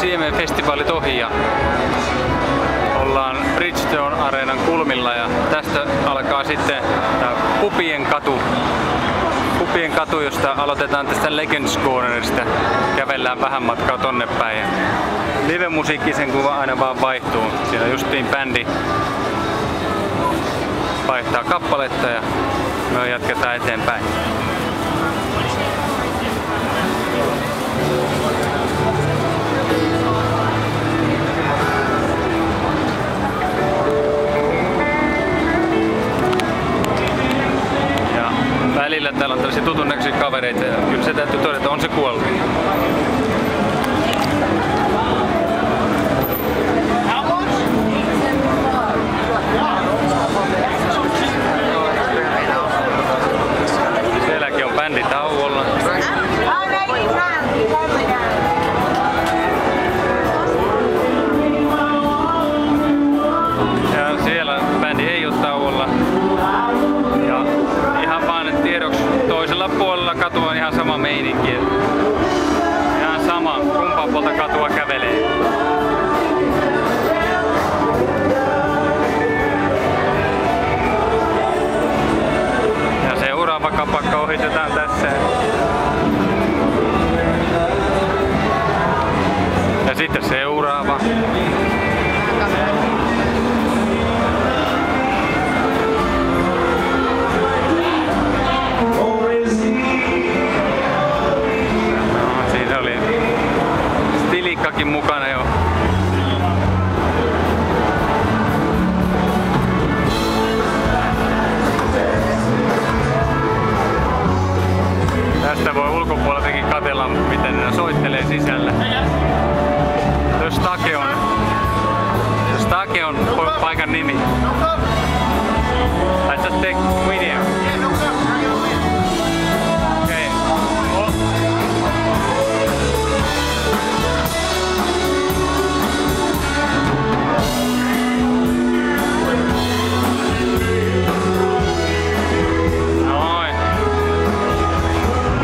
Siemen-festivaalit ohi ja ollaan Bridgestone Areenan kulmilla ja tästä alkaa sitten tää Pupien katu, josta aloitetaan tästä Legends Cornerista. Kävellään vähän matkaa tonne päin. Ja live-musiikki sen kuva aina vaan vaihtuu. Siinä justiin bändi vaihtaa kappaletta ja me jatketaan eteenpäin. Välillä täällä on tällaisia tutun näköisiä kavereita ja kyllä se täytyy todeta, on se kuollut. Sielläkin on bändi tauolla. Ja siellä bändi ei ole tauolla. Ja ihan vaan tiedoksi toisella puolella katua on ihan sama meininki. Ihan sama, kumpaa puolta katua kävelee. Ja seuraava kapakka ohitetaan tässä. Ja sitten seuraava. Stilikkakin mukana jo. Tästä voi ulkopuoleltakin katsella, miten ne soittelee sisällä. Stake on paikan nimi. I just take video. Okay. Noin.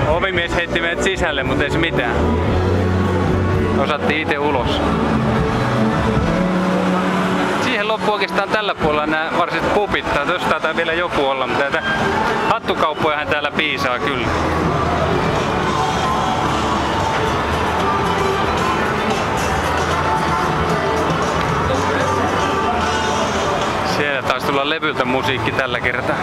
Ovimies heitti meidät sisälle, mutta ei se mitään. Osattiin itse ulos. Siihen loppuu oikeastaan tällä puolella nämä varsinaiset pupit. Jos taitaa vielä joku olla, mutta näitä hattukauppojahan täällä piisaa kyllä. Siellä taisi tulla levyltä musiikki tällä kertaa.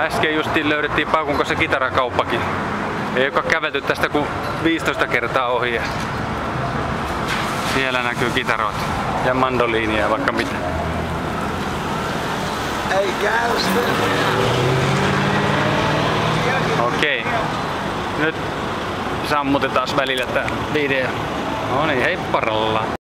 Äsken justiin löydettiin Paukun kanssa kitarakauppakin. Ei olekaan kävelty tästä kuin 15 kertaa ohi. Siellä näkyy kitaroita ja mandoliinia ja vaikka mitä. Okei. Nyt sammutetaan välillä tää video. No niin, hei paralla.